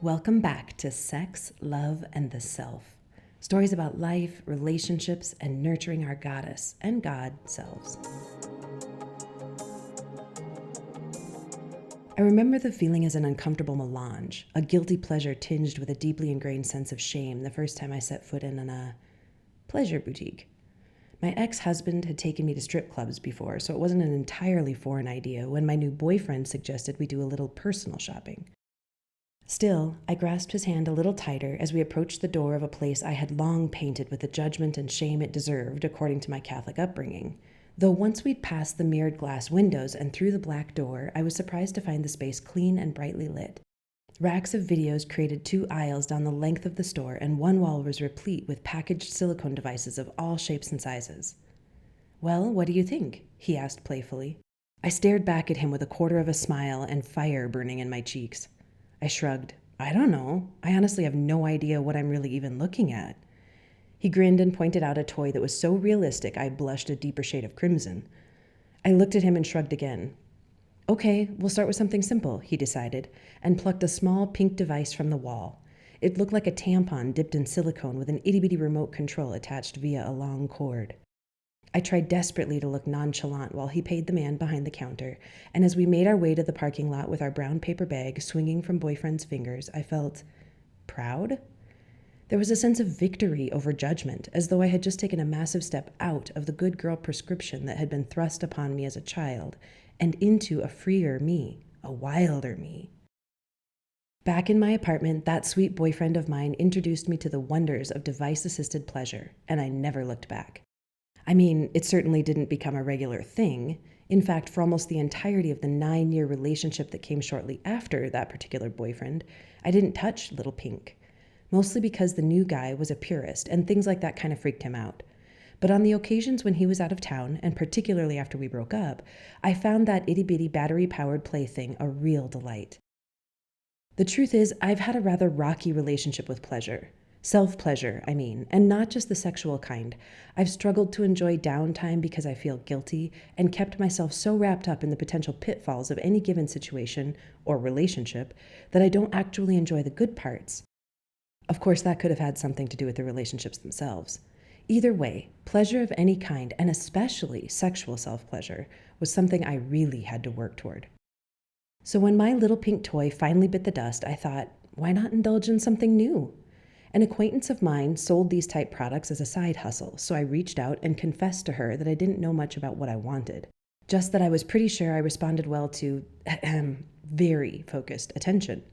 Welcome back to Sex, Love, and the Self. Stories about life, relationships, and nurturing our goddess and God selves. I remember the feeling as an uncomfortable melange, a guilty pleasure tinged with a deeply ingrained sense of shame the first time I set foot in a pleasure boutique. My ex-husband had taken me to strip clubs before, so it wasn't an entirely foreign idea when my new boyfriend suggested we do a little personal shopping. Still, I grasped his hand a little tighter as we approached the door of a place I had long painted with the judgment and shame it deserved according to my Catholic upbringing. Though once we'd passed the mirrored glass windows and through the black door, I was surprised to find the space clean and brightly lit. Racks of videos created 2 aisles down the length of the store, and one wall was replete with packaged silicone devices of all shapes and sizes. "Well, what do you think?" he asked playfully. I stared back at him with a quarter of a smile and fire burning in my cheeks. I shrugged. "I don't know. I honestly have no idea what I'm really even looking at." He grinned and pointed out a toy that was so realistic I blushed a deeper shade of crimson. I looked at him and shrugged again. "Okay, we'll start with something simple," he decided, and plucked a small pink device from the wall. It looked like a tampon dipped in silicone with an itty-bitty remote control attached via a long cord. I tried desperately to look nonchalant while he paid the man behind the counter, and as we made our way to the parking lot with our brown paper bag swinging from boyfriend's fingers, I felt proud. There was a sense of victory over judgment, as though I had just taken a massive step out of the good girl prescription that had been thrust upon me as a child, and into a freer me, a wilder me. Back in my apartment, that sweet boyfriend of mine introduced me to the wonders of device-assisted pleasure, and I never looked back. I mean, it certainly didn't become a regular thing. In fact, for almost the entirety of the 9-year relationship that came shortly after that particular boyfriend, I didn't touch Little Pink. Mostly because the new guy was a purist, and things like that kind of freaked him out. But on the occasions when he was out of town, and particularly after we broke up, I found that itty-bitty battery-powered plaything a real delight. The truth is, I've had a rather rocky relationship with pleasure. Self-pleasure, I mean, and not just the sexual kind. I've struggled to enjoy downtime because I feel guilty, and kept myself so wrapped up in the potential pitfalls of any given situation or relationship that I don't actually enjoy the good parts. Of course, that could have had something to do with the relationships themselves. Either way, pleasure of any kind, and especially sexual self-pleasure, was something I really had to work toward. So when my little pink toy finally bit the dust, I thought, why not indulge in something new? An acquaintance of mine sold these type products as a side hustle, so I reached out and confessed to her that I didn't know much about what I wanted. Just that I was pretty sure I responded well to very focused attention.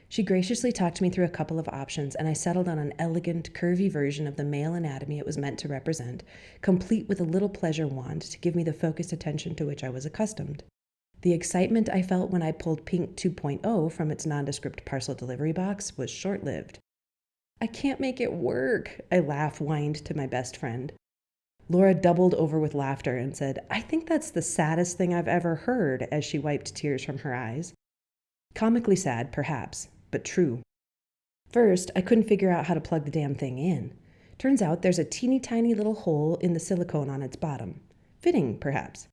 She graciously talked me through a couple of options, and I settled on an elegant, curvy version of the male anatomy it was meant to represent, complete with a little pleasure wand to give me the focused attention to which I was accustomed. The excitement I felt when I pulled Pink 2.0 from its nondescript parcel delivery box was short-lived. "I can't make it work," I whined to my best friend. Laura doubled over with laughter and said, "I think that's the saddest thing I've ever heard," as she wiped tears from her eyes. Comically sad, perhaps, but true. First, I couldn't figure out how to plug the damn thing in. Turns out there's a teeny tiny little hole in the silicone on its bottom. Fitting, perhaps.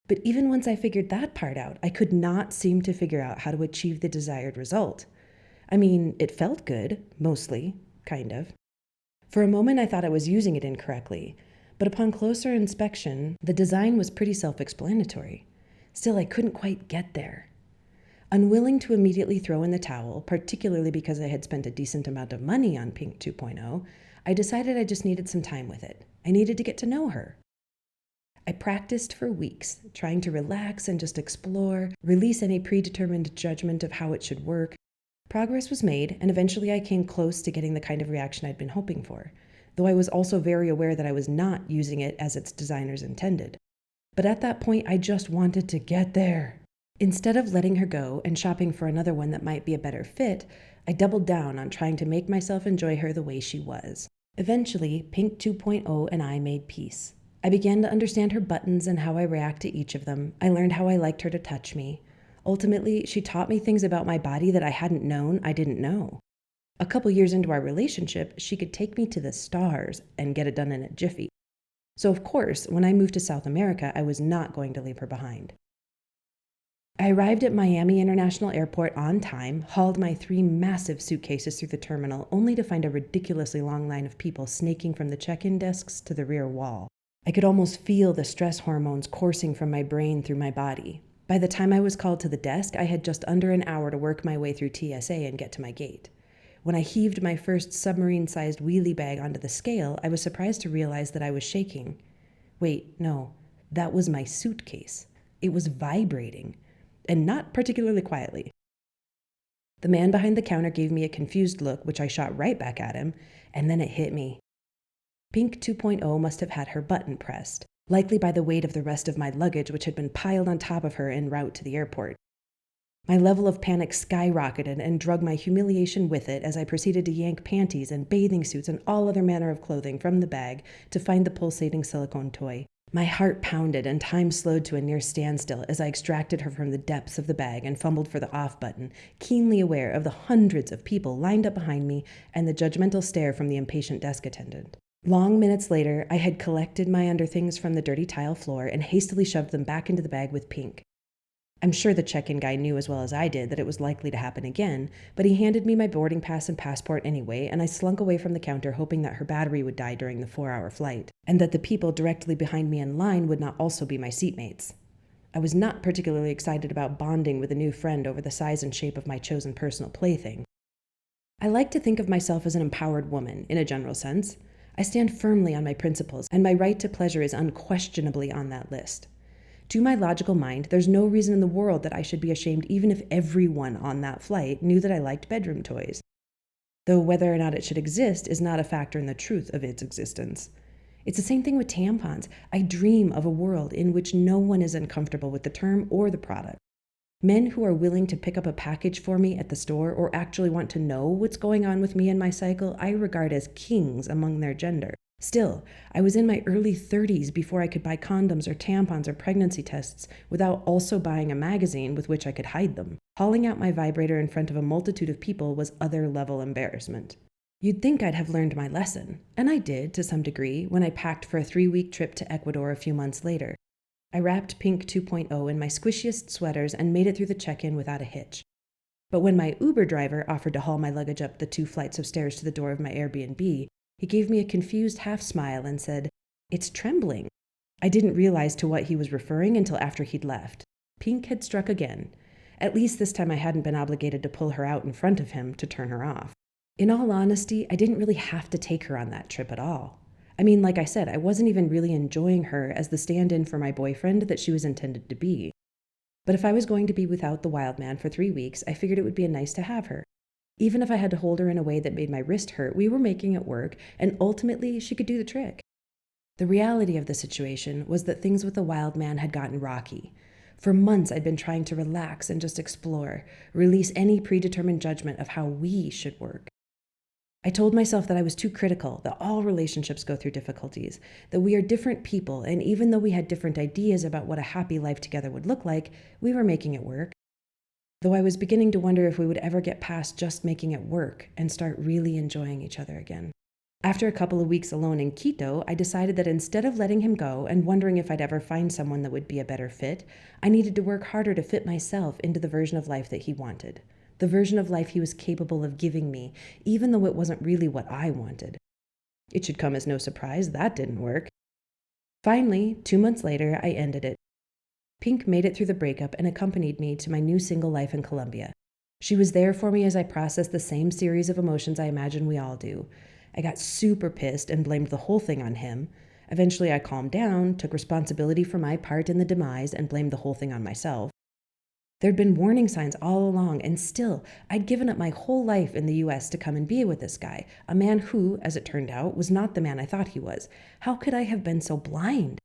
But even once I figured that part out, I could not seem to figure out how to achieve the desired result. I mean, it felt good, mostly, kind of. For a moment, I thought I was using it incorrectly, but upon closer inspection, the design was pretty self-explanatory. Still, I couldn't quite get there. Unwilling to immediately throw in the towel, particularly because I had spent a decent amount of money on Pink 2.0, I decided I just needed some time with it. I needed to get to know her. I practiced for weeks, trying to relax and just explore, release any predetermined judgment of how it should work. Progress was made, and eventually I came close to getting the kind of reaction I'd been hoping for, though I was also very aware that I was not using it as its designers intended. But at that point, I just wanted to get there. Instead of letting her go and shopping for another one that might be a better fit, I doubled down on trying to make myself enjoy her the way she was. Eventually, Pink 2.0 and I made peace. I began to understand her buttons and how I react to each of them. I learned how I liked her to touch me. Ultimately, she taught me things about my body that I hadn't known I didn't know. A couple years into our relationship, she could take me to the stars and get it done in a jiffy. So of course, when I moved to South America, I was not going to leave her behind. I arrived at Miami International Airport on time, hauled my 3 massive suitcases through the terminal, only to find a ridiculously long line of people snaking from the check-in desks to the rear wall. I could almost feel the stress hormones coursing from my brain through my body. By the time I was called to the desk, I had just under an hour to work my way through TSA and get to my gate. When I heaved my first submarine-sized wheelie bag onto the scale, I was surprised to realize that I was shaking. Wait, no, that was my suitcase. It was vibrating, and not particularly quietly. The man behind the counter gave me a confused look, which I shot right back at him, and then it hit me. Pink 2.0 must have had her button pressed, likely by the weight of the rest of my luggage which had been piled on top of her en route to the airport. My level of panic skyrocketed and drug my humiliation with it as I proceeded to yank panties and bathing suits and all other manner of clothing from the bag to find the pulsating silicone toy. My heart pounded and time slowed to a near standstill as I extracted her from the depths of the bag and fumbled for the off button, keenly aware of the hundreds of people lined up behind me and the judgmental stare from the impatient desk attendant. Long minutes later, I had collected my underthings from the dirty tile floor and hastily shoved them back into the bag with Pink. I'm sure the check-in guy knew as well as I did that it was likely to happen again, but he handed me my boarding pass and passport anyway, and I slunk away from the counter hoping that her battery would die during the 4-hour flight, and that the people directly behind me in line would not also be my seatmates. I was not particularly excited about bonding with a new friend over the size and shape of my chosen personal plaything. I like to think of myself as an empowered woman, in a general sense. I stand firmly on my principles, and my right to pleasure is unquestionably on that list. To my logical mind, there's no reason in the world that I should be ashamed even if everyone on that flight knew that I liked bedroom toys. Though whether or not it should exist is not a factor in the truth of its existence. It's the same thing with tampons. I dream of a world in which no one is uncomfortable with the term or the product. Men who are willing to pick up a package for me at the store or actually want to know what's going on with me and my cycle, I regard as kings among their gender. Still, I was in my early 30s before I could buy condoms or tampons or pregnancy tests without also buying a magazine with which I could hide them. Hauling out my vibrator in front of a multitude of people was other-level embarrassment. You'd think I'd have learned my lesson, and I did to some degree when I packed for a 3-week trip to Ecuador a few months later. I wrapped Pink 2.0 in my squishiest sweaters and made it through the check-in without a hitch. But when my Uber driver offered to haul my luggage up the 2 flights of stairs to the door of my Airbnb, he gave me a confused half-smile and said, "It's trembling." I didn't realize to what he was referring until after he'd left. Pink had struck again. At least this time I hadn't been obligated to pull her out in front of him to turn her off. In all honesty, I didn't really have to take her on that trip at all. I mean, like I said, I wasn't even really enjoying her as the stand-in for my boyfriend that she was intended to be. But if I was going to be without the wild man for 3 weeks, I figured it would be nice to have her. Even if I had to hold her in a way that made my wrist hurt, we were making it work, and ultimately she could do the trick. The reality of the situation was that things with the wild man had gotten rocky. For months I'd been trying to relax and just explore, release any predetermined judgment of how we should work. I told myself that I was too critical, that all relationships go through difficulties, that we are different people, and even though we had different ideas about what a happy life together would look like, we were making it work. Though I was beginning to wonder if we would ever get past just making it work and start really enjoying each other again. After a couple of weeks alone in Quito, I decided that instead of letting him go and wondering if I'd ever find someone that would be a better fit, I needed to work harder to fit myself into the version of life that he wanted. The version of life he was capable of giving me, even though it wasn't really what I wanted. It should come as no surprise that didn't work. Finally, 2 months later, I ended it. Pink made it through the breakup and accompanied me to my new single life in Colombia. She was there for me as I processed the same series of emotions I imagine we all do. I got super pissed and blamed the whole thing on him. Eventually I calmed down, took responsibility for my part in the demise, and blamed the whole thing on myself. There'd been warning signs all along, and still, I'd given up my whole life in the US to come and be with this guy, a man who, as it turned out, was not the man I thought he was. How could I have been so blind?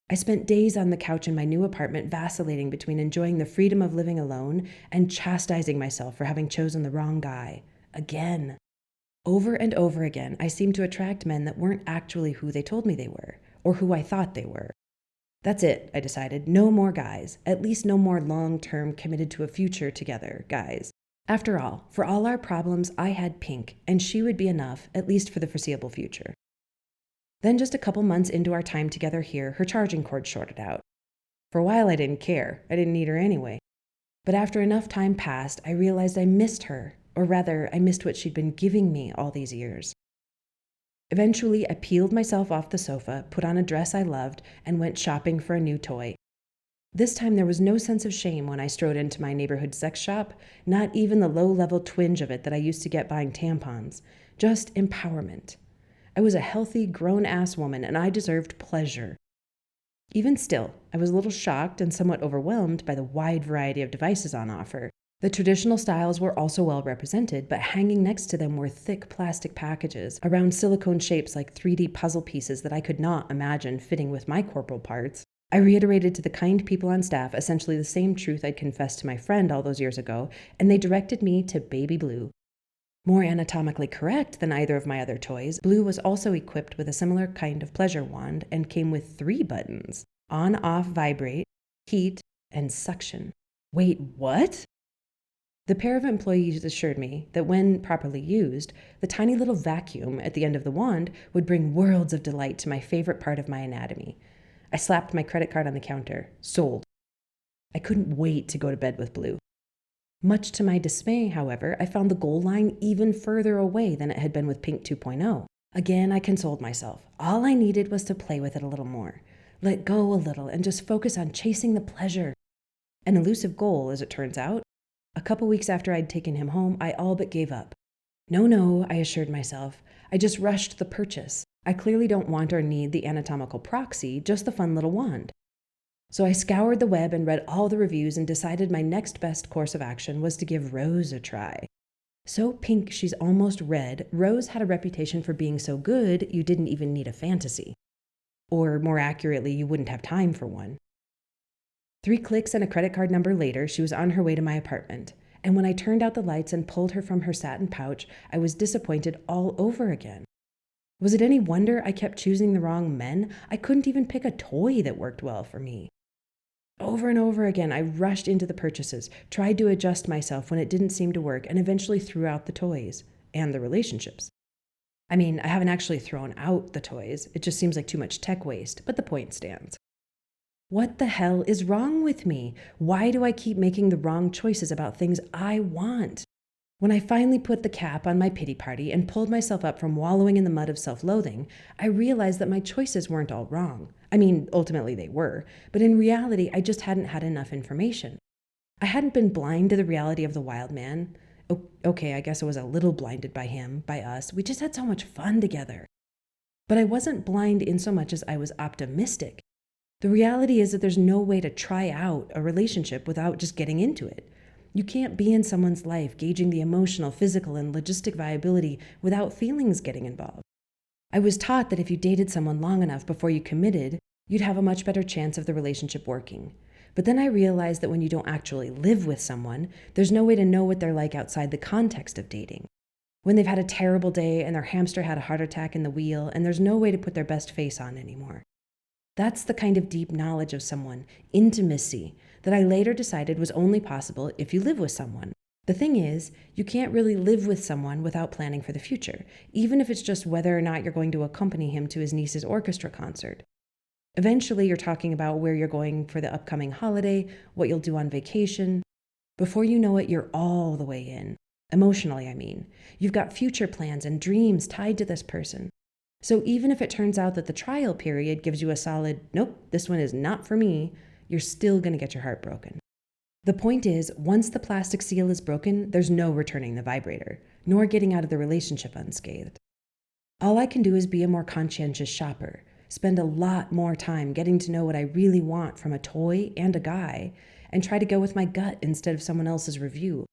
I spent days on the couch in my new apartment vacillating between enjoying the freedom of living alone and chastising myself for having chosen the wrong guy. Again. Over and over again, I seemed to attract men that weren't actually who they told me they were, or who I thought they were. That's it, I decided. No more guys. At least no more long-term, committed to a future together guys. After all, for all our problems, I had Pink, and she would be enough, at least for the foreseeable future. Then just a couple months into our time together here, her charging cord shorted out. For a while I didn't care. I didn't need her anyway. But after enough time passed, I realized I missed her, or rather, I missed what she'd been giving me all these years. Eventually, I peeled myself off the sofa, put on a dress I loved, and went shopping for a new toy. This time there was no sense of shame when I strode into my neighborhood sex shop, not even the low-level twinge of it that I used to get buying tampons, just empowerment. I was a healthy, grown-ass woman, and I deserved pleasure. Even still, I was a little shocked and somewhat overwhelmed by the wide variety of devices on offer. The traditional styles were also well represented, but hanging next to them were thick plastic packages around silicone shapes like 3D puzzle pieces that I could not imagine fitting with my corporal parts. I reiterated to the kind people on staff essentially the same truth I'd confessed to my friend all those years ago, and they directed me to Baby Blue. More anatomically correct than either of my other toys, Blue was also equipped with a similar kind of pleasure wand and came with 3 buttons: on, off, vibrate, heat, and suction. Wait, what? The pair of employees assured me that when properly used, the tiny little vacuum at the end of the wand would bring worlds of delight to my favorite part of my anatomy. I slapped my credit card on the counter. Sold. I couldn't wait to go to bed with Blue. Much to my dismay, however, I found the goal line even further away than it had been with Pink 2.0. Again, I consoled myself. All I needed was to play with it a little more, let go a little, and just focus on chasing the pleasure. An elusive goal, as it turns out. A couple weeks after I'd taken him home, I all but gave up. No, I assured myself. I just rushed the purchase. I clearly don't want or need the anatomical proxy, just the fun little wand. So I scoured the web and read all the reviews and decided my next best course of action was to give Rose a try. So pink she's almost red, Rose had a reputation for being so good you didn't even need a fantasy. Or more accurately, you wouldn't have time for one. 3 clicks and a credit card number later, she was on her way to my apartment. And when I turned out the lights and pulled her from her satin pouch, I was disappointed all over again. Was it any wonder I kept choosing the wrong men? I couldn't even pick a toy that worked well for me. Over and over again, I rushed into the purchases, tried to adjust myself when it didn't seem to work, and eventually threw out the toys and the relationships. I mean, I haven't actually thrown out the toys. It just seems like too much tech waste, but the point stands. What the hell is wrong with me? Why do I keep making the wrong choices about things I want? When I finally put the cap on my pity party and pulled myself up from wallowing in the mud of self-loathing, I realized that my choices weren't all wrong. I mean, ultimately they were, but in reality, I just hadn't had enough information. I hadn't been blind to the reality of the wild man. Okay, I guess I was a little blinded by him, by us. We just had so much fun together. But I wasn't blind in so much as I was optimistic. The reality is that there's no way to try out a relationship without just getting into it. You can't be in someone's life gauging the emotional, physical, and logistic viability without feelings getting involved. I was taught that if you dated someone long enough before you committed, you'd have a much better chance of the relationship working. But then I realized that when you don't actually live with someone, there's no way to know what they're like outside the context of dating. When they've had a terrible day and their hamster had a heart attack in the wheel and there's no way to put their best face on anymore. That's the kind of deep knowledge of someone, intimacy, that I later decided was only possible if you live with someone. The thing is, you can't really live with someone without planning for the future, even if it's just whether or not you're going to accompany him to his niece's orchestra concert. Eventually, you're talking about where you're going for the upcoming holiday, what you'll do on vacation. Before you know it, you're all the way in. Emotionally, I mean. You've got future plans and dreams tied to this person. So even if it turns out that the trial period gives you a solid, nope, this one is not for me, you're still going to get your heart broken. The point is, once the plastic seal is broken, there's no returning the vibrator, nor getting out of the relationship unscathed. All I can do is be a more conscientious shopper, spend a lot more time getting to know what I really want from a toy and a guy, and try to go with my gut instead of someone else's review.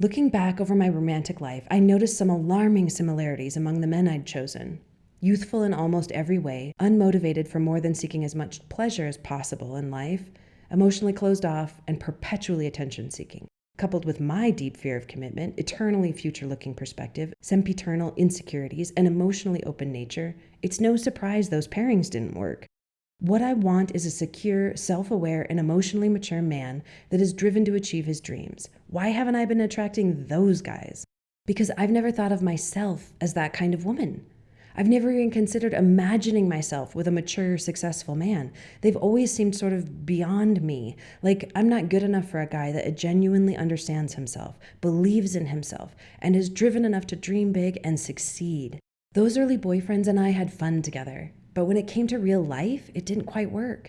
Looking back over my romantic life, I noticed some alarming similarities among the men I'd chosen. Youthful in almost every way, unmotivated for more than seeking as much pleasure as possible in life, emotionally closed off, and perpetually attention-seeking. Coupled with my deep fear of commitment, eternally future-looking perspective, sempiternal insecurities, and emotionally open nature, it's no surprise those pairings didn't work. What I want is a secure, self-aware, and emotionally mature man that is driven to achieve his dreams. Why haven't I been attracting those guys? Because I've never thought of myself as that kind of woman. I've never even considered imagining myself with a mature, successful man. They've always seemed sort of beyond me. Like, I'm not good enough for a guy that genuinely understands himself, believes in himself, and is driven enough to dream big and succeed. Those early boyfriends and I had fun together, but when it came to real life, it didn't quite work.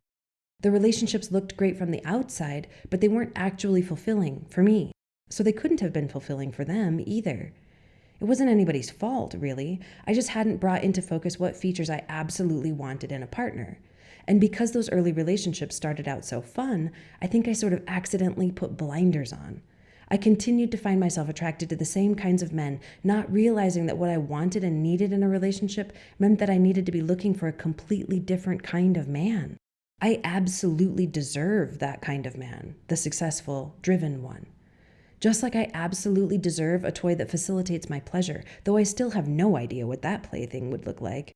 The relationships looked great from the outside, but they weren't actually fulfilling for me. So they couldn't have been fulfilling for them either. It wasn't anybody's fault, really. I just hadn't brought into focus what features I absolutely wanted in a partner. And because those early relationships started out so fun, I think I sort of accidentally put blinders on. I continued to find myself attracted to the same kinds of men, not realizing that what I wanted and needed in a relationship meant that I needed to be looking for a completely different kind of man. I absolutely deserve that kind of man, the successful, driven one. Just like I absolutely deserve a toy that facilitates my pleasure, though I still have no idea what that plaything would look like.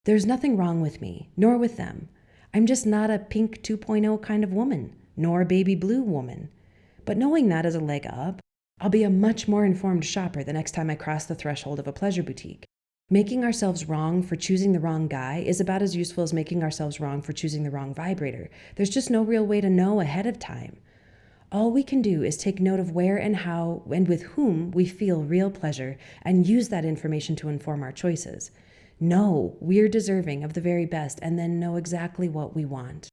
There's nothing wrong with me, nor with them. I'm just not a pink 2.0 kind of woman, nor a baby blue woman. But knowing that as a leg up, I'll be a much more informed shopper the next time I cross the threshold of a pleasure boutique. Making ourselves wrong for choosing the wrong guy is about as useful as making ourselves wrong for choosing the wrong vibrator. There's just no real way to know ahead of time. All we can do is take note of where and how and with whom we feel real pleasure and use that information to inform our choices. Know we're deserving of the very best and then know exactly what we want.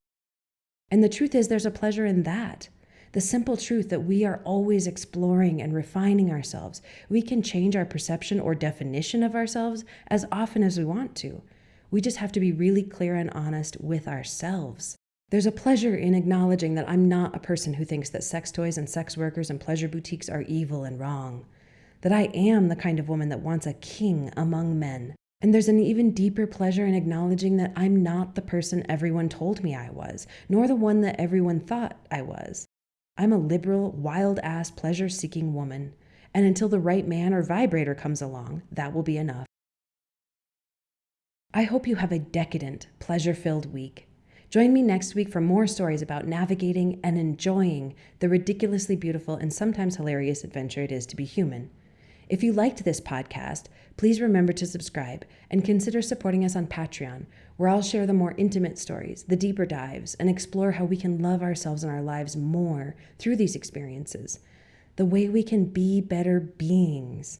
And the truth is, there's a pleasure in that. The simple truth that we are always exploring and refining ourselves. We can change our perception or definition of ourselves as often as we want to. We just have to be really clear and honest with ourselves. There's a pleasure in acknowledging that I'm not a person who thinks that sex toys and sex workers and pleasure boutiques are evil and wrong. That I am the kind of woman that wants a king among men. And there's an even deeper pleasure in acknowledging that I'm not the person everyone told me I was, nor the one that everyone thought I was. I'm a liberal, wild-ass, pleasure-seeking woman. And until the right man or vibrator comes along, that will be enough. I hope you have a decadent, pleasure-filled week. Join me next week for more stories about navigating and enjoying the ridiculously beautiful and sometimes hilarious adventure it is to be human. If you liked this podcast, please remember to subscribe and consider supporting us on Patreon, where I'll share the more intimate stories, the deeper dives, and explore how we can love ourselves and our lives more through these experiences, the way we can be better beings.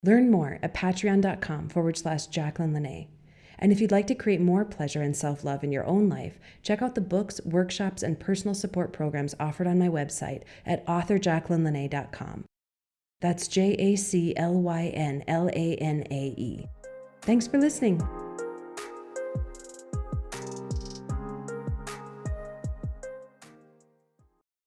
Learn more at patreon.com/Jacqueline Lene. And if you'd like to create more pleasure and self-love in your own life, check out the books, workshops, and personal support programs offered on my website at authorjacquelinelene.com. That's JACLYNLANAE. Thanks for listening.